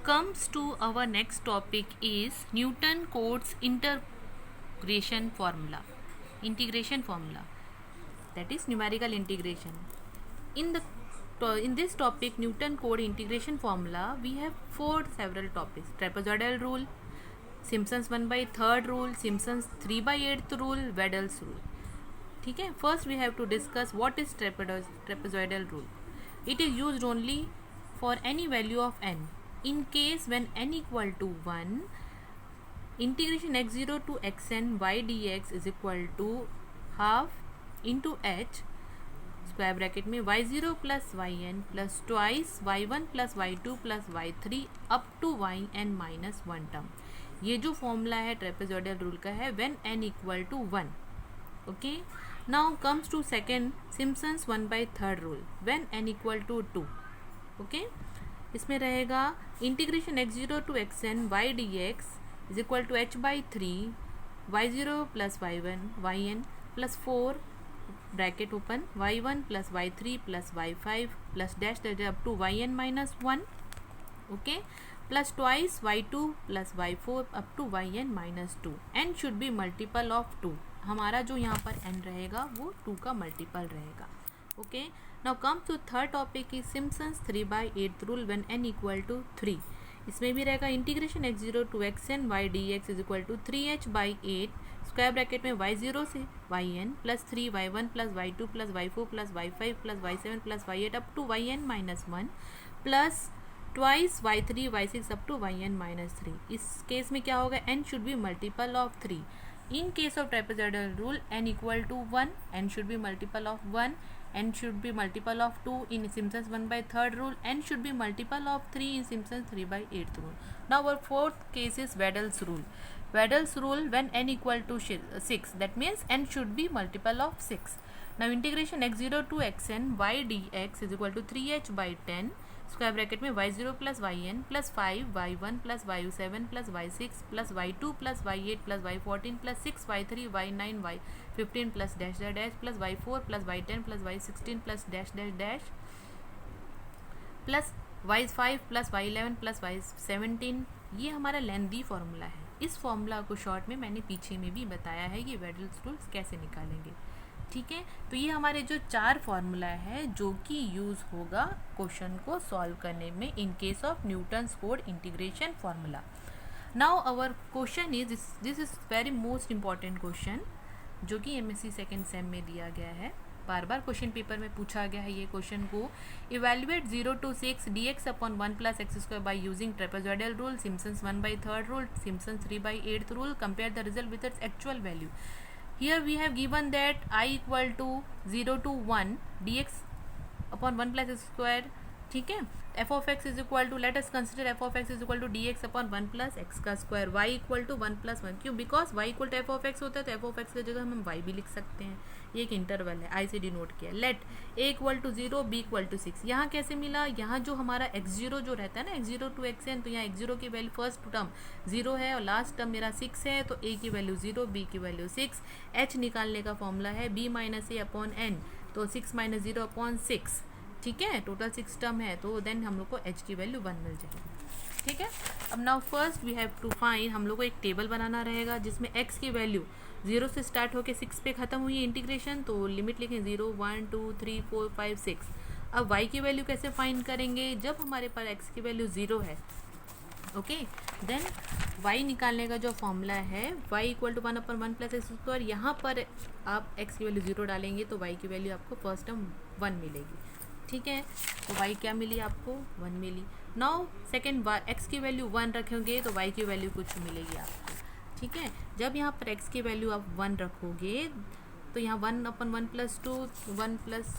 comes to our next topic is Newton Cotes integration formula. Integration formula, that is numerical integration. In this topic, Newton Code integration formula, we have several topics: trapezoidal rule, Simpson's 1/3 rule, Simpson's 3/8 rule, Wedel's rule. ठीक है. First we have to discuss what is trapezoidal rule. It is used only for any value of n. In case when n equal to 1, integration x0 to xn y dx is equal to half into h square bracket में y0 plus yn plus twice y1 plus y2 plus y3 up to yn minus 1 term. ये जो formula है trapezoidal rule का है when n equal to 1. Okay. Now comes to second Simpson's 1/3 rule when n equal to 2. Okay. इसमें रहेगा integration x0 to xn y dx is equal to h/3 y0 plus y1 yn plus 4 bracket open y1 plus y3 plus y5 plus dash up to yn minus 1. Okay. Plus twice y2 plus y4 up to yn minus 2. n should be multiple of 2. हमारा जो यहाँ पर n रहेगा वो 2 का multiple रहेगा. Okay. Now come to third topic is Simpson's 3/8 rule when n equal to 3. इसमें भी रहेगा integration x0 to xn y dx is equal to 3h/8 square bracket में y0 से yn plus 3 y1 plus y2 plus y4 plus y5 plus y7 plus y8 up to yn minus 1 plus twice y3 y6 up to yn minus 3. इस case में क्या होगा? n should be multiple of 3. In case of trapezoidal rule, n equal to 1, n should be multiple of 1, n should be multiple of 2 in Simpson's 1/3 rule, n should be multiple of 3 in Simpson's 3/8 rule. Now our fourth case is Wedel's rule. Wedel's rule when n equal to 6, that means n should be multiple of 6. Now integration x0 to xn y dx is equal to 3h/10 square bracket में y0 plus yn plus 5 y1 plus y7 plus y6 plus y2 plus y8 plus y14 plus 6 y3 y9 y15 plus dash dash plus y4 plus y10 plus y16 plus dash dash dash plus y5 plus y11 plus y17. ये हमारा lengthy formula है. इस formula को short में मैंने पीछे में भी बताया है कि वेडल्स रूल्स कैसे निकालेंगे. ठीक है. तो ये हमारे जो 4 फार्मूला है जो कि यूज़ होगा क्वेश्चन को सॉल्व करने में in case of Newton's Cotes integration formula. Now our question is this is very most important question जो कि एमएससी सेकेंड सेम में दिया गया है. बार बार क्वेश्चन पेपर में पूछा गया है ये क्वेश्चन को. Evaluate 0 to 6 dx upon 1 plus x square by using trapezoidal rule, Simpson's 1/3 rule, Simpson's 3/8 rule. Compare the result with its actual value. Here we have given that I equal to 0 to 1 dx upon 1 plus x square. ठीक है. f of x is equal to, let us consider f of x is equal to dx upon 1 plus x का square. y equal to 1 plus 1. क्यों? Because y equal to f of x होता है तो f of x की जगह हम y भी लिख सकते हैं. ये एक इंटरवल है, आई सी डी नोट किया. Let a equal to 0 b equal to 6. यहाँ कैसे मिला? यहाँ जो हमारा x0 जो रहता है ना x0 to xn, तो यहाँ x0 की वैल्यू फर्स्ट टर्म 0 है और लास्ट टर्म मेरा 6 है, तो a की वैल्यू 0, b की वैल्यू 6. h निकालने का फॉर्मूला है b minus a upon n, तो 6 माइनस 0 अपॉन 6. ठीक है. टोटल 6 टर्म है तो देन हम लोग को h की वैल्यू 1 मिल जाएगी. ठीक है. अब now first we have to find, हम लोग को एक टेबल बनाना रहेगा जिसमें x की वैल्यू 0 से स्टार्ट होकर 6 पे ख़त्म हुई है इंटीग्रेशन, तो लिमिट लिखें 0 1 2 3 4 5 6. अब y की वैल्यू कैसे फाइंड करेंगे? जब हमारे पास x की वैल्यू 0 है, ओके, देन y निकालने का जो फॉर्मूला है y equal to 1 upon 1 plus x square. यहाँ पर आप x की वैल्यू 0 डालेंगे तो y की वैल्यू आपको फर्स्ट टर्म 1 मिलेगी. ठीक है. तो y क्या मिली आपको? 1 मिली. नाउ सेकेंड x की वैल्यू 1 रखेंगे तो y की वैल्यू कुछ मिलेगी आपको. ठीक है. जब यहाँ पर x की वैल्यू आप 1 रखोगे तो यहाँ 1 upon 1 plus 2 1 plus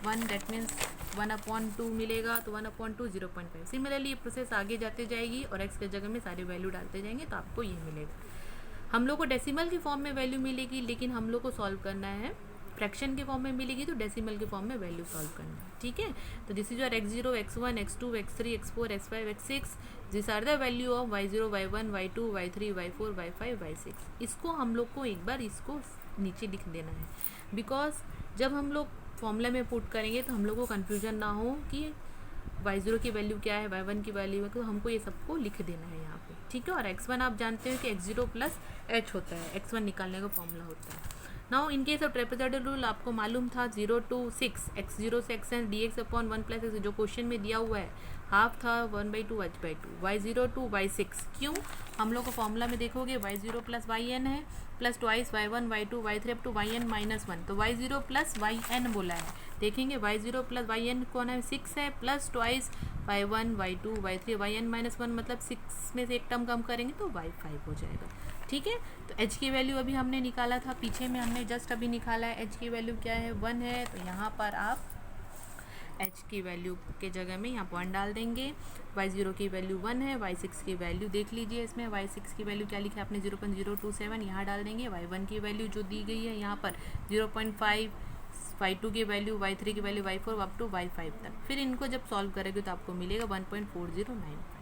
1 that means 1 upon 2 मिलेगा, तो 1 अपॉन 2 0.5. सिमिलरली ये प्रोसेस आगे जाते जाएगी और x के जगह में सारी वैल्यू डालते जाएंगे तो आपको ये मिलेगा. हम लोग को डेसिमल की फॉर्म में वैल्यू मिलेगी, लेकिन हम लोग को सॉल्व करना है फ्रैक्शन के फॉर्म में मिलेगी तो डेसिमल के फॉर्म में वैल्यू सॉल्व करना है. ठीक है. तो this is your x0 x1 x2 x3 x4 x5 x6. This are the value of y0 y1 y2 y3 y4 y5 y6. इसको हम लोग को एक बार इसको नीचे लिख देना है, बिकॉज जब हम लोग फॉर्मूला में पुट करेंगे तो हम लोग को कन्फ्यूजन ना हो कि y0 की वैल्यू क्या है, y1 की वैल्यू है, तो हमको ये सबको लिख देना है यहाँ पे, ठीक है। और x1 आप जानते हो कि x0 प्लस h होता है, x1 निकालने का फॉर्मूला होता है। Now in case of trapezoidal rule आपको मालूम था 0 to 6 x0 से xn dx upon 1 plus x, जो क्वेश्चन में दिया हुआ है हाफ था 1/2 h/2 y0 to y6। क्यों, हम लोग को फॉर्मूला में देखोगे y0 प्लस yn है plus twice y1 y2 y3 up to yn minus 1, तो y0 प्लस yn बोला है। देखेंगे y0 प्लस yn कौन है, 6 है, plus twice y1 y2 y3 yn minus 1, मतलब 6 में से एक टर्म कम करेंगे तो y5 हो जाएगा, ठीक है। तो h की वैल्यू अभी हमने निकाला था, पीछे में हमने जस्ट अभी निकाला है, h की वैल्यू क्या है 1 है, तो यहाँ पर आप h की वैल्यू के जगह में यहाँ 1 डाल देंगे। y0 की वैल्यू 1 है, y6 की वैल्यू देख लीजिए, इसमें y6 की वैल्यू क्या लिखा है आपने 0.027 यहाँ डाल देंगे। y1 की वैल्यू जो दी गई है यहाँ पर 0.5, y2 की वैल्यू, y3 की value, y4 up to y5 तक। फिर इनको जब सॉल्व करेंगे तो आपको मिलेगा 1.4095।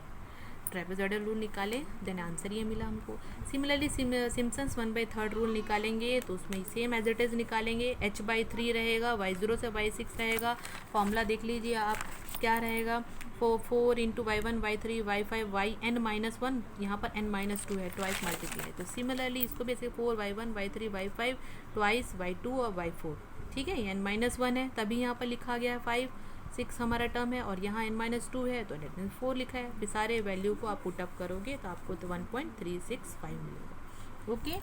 ट्रेपेजॉइडल रूल निकाले, देन आंसर ये मिला हमको। सिमिलरली सिम्पसन्स 1/3 रूल निकालेंगे तो उसमें सेम एज इट इज़ निकालेंगे, h/3 रहेगा, y0 से y6 रहेगा। फॉर्मूला देख लीजिए आप क्या रहेगा, 4 into y1 y3 y5 yn minus 1, यहाँ पर n माइनस 2 है, ट्वाइस मल्टीप्लाई। तो सिमिलरली इसको भी ऐसे 4 y1 y3 y5 twice y2 और y4, ठीक है। n माइनस 1 है तभी यहाँ पर लिखा गया है 5, 6 हमारा टर्म है, और यहाँ n माइनस 2 है तो डेट मीन 4 लिखा है। फिर सारे वैल्यू को आप पुटअप करोगे तो आपको तो 1.365 मिलेगा। ओके,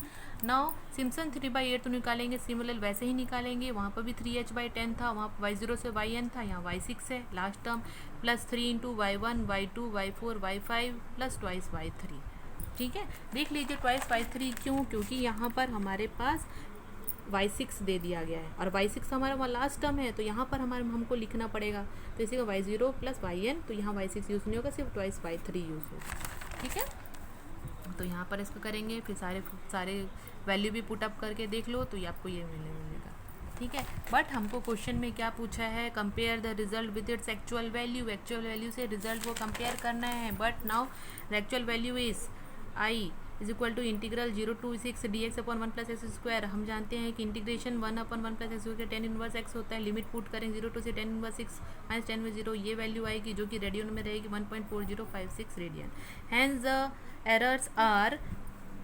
नाउ सिम्पसन 3/8 तो निकालेंगे, सिमिलर वैसे ही निकालेंगे, वहाँ पर भी 3h/10 था, वहाँ पर y0 से yn था, यहाँ y6 है last term, plus 3 into y1 y2 y4 y5 plus twice y3, ठीक है। देख लीजिए ट्वाइस y3 क्यों, क्योंकि यहाँ पर हमारे पास y6 दे दिया गया है और y6 हमारा लास्ट टर्म है, तो यहाँ पर हमको लिखना पड़ेगा। तो इसी का y0 प्लस yn, तो यहाँ y6 यूज़ नहीं होगा, सिर्फ ट्वाइस y3 यूज़ होगा, ठीक है। तो यहाँ पर इसको करेंगे, फिर सारे वैल्यू भी पुटअप करके देख लो तो ये आपको ये मिलेगा, ठीक है। बट हमको क्वेश्चन में क्या पूछा है, compare the result with its actual value, actual value से रिजल्ट को कंपेयर करना है। But now the actual value is i is equal to integral 0 to 6 dx upon 1 plus x square. हम जानते हैं कि integration 1 upon 1 plus x square 10 inverse x होता है। लिमिट पुट करें 0 to से 10 इनवर्स 6 माइनस 10 में 0, ये वैल्यू आएगी जो कि रेडियन में रहेगी 1.4056 रेडियन। हैंस द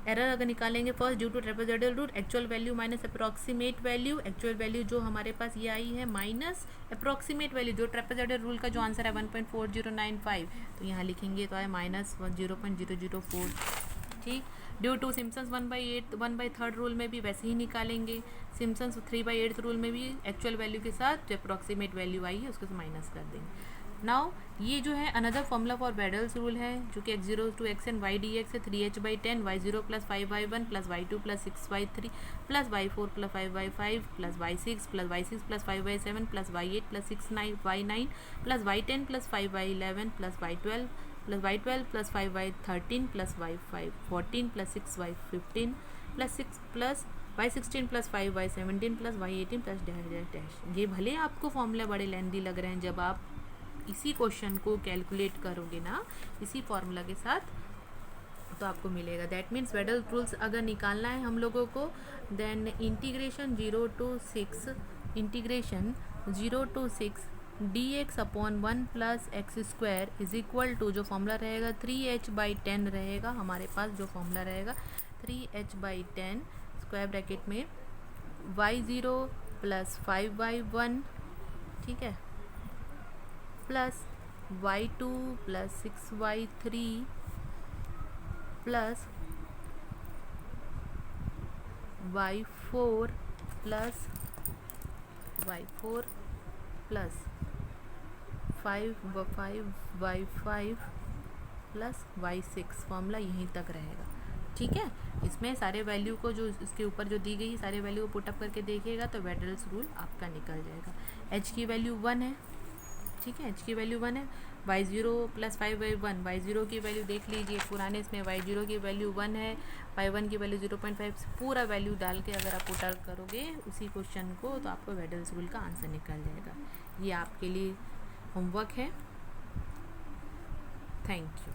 एरर अगर निकालेंगे first due to trapezoidal rule, actual value minus approximate value, actual value जो हमारे पास ये आई है माइनस अप्रॉक्सीमेट वैल्यू, जो ट्रेपेजॉइडल रूल का जो आंसर है 1.4095, तो यहाँ लिखेंगे तो है माइनस 0.004, ठीक। ड्यू टू सिम्पसन्स 1/3 रूल में भी वैसे ही निकालेंगे, सिम्पसन्स 3/8 रूल में भी एक्चुअल वैल्यू के साथ जो अप्रॉक्सीमेट वैल्यू आई है उसको माइनस कर देंगे। नाउ ये जो है अनदर फॉर्मूला फॉर बेडल्स रूल है, जो कि x0 to xn y dx है 3h/10 y0 plus 5y1 plus y2 plus 6y3 plus y4 plus 5y5 plus y6 plus 5y7 plus y8 plus 6y9 plus y10 plus 5y11 plus y12 plus 5y13 plus y14 plus 6y15 plus 6 plus y16 plus 5y17 plus y18 plus dash dash dash. ये भले आपको formula बड़े लेंदी लग रहे हैं, जब आप इसी क्वेश्चन को कैलकुलेट करोगे ना इसी फॉर्मूला के साथ तो आपको मिलेगा। दैट मीन्स वेडल रूल्स अगर निकालना है हम लोगों को, then integration 0 to 6 dx upon 1 plus x square is equal to, जो फॉर्मूला रहेगा 3h/10 रहेगा हमारे पास, जो फॉर्मूला रहेगा 3h/10 स्क्वायर ब्रैकेट में y0 प्लस 5y1, ठीक है, plus y2 plus 6y3 plus y4 plus 5y5 plus y6, formula यहीं तक रहेगा, ठीक है। इसमें सारे वैल्यू को जो इसके ऊपर जो दी गई सारे वैल्यू को पुटअप करके देखिएगा तो वेडल्स रूल आपका निकल जाएगा। h की वैल्यू 1 है, ठीक है, h की वैल्यू 1 है, y0 प्लस 5y1, y0 की वैल्यू देख लीजिए पुराने इसमें y0 की वैल्यू 1 है, y1 की वैल्यू 0.5, पूरा वैल्यू डाल के अगर आप पुट आउट करोगे उसी क्वेश्चन को तो आपको वेडल्स रूल का आंसर निकल जाएगा। ये आपके लिए होमवर्क है। Thank you.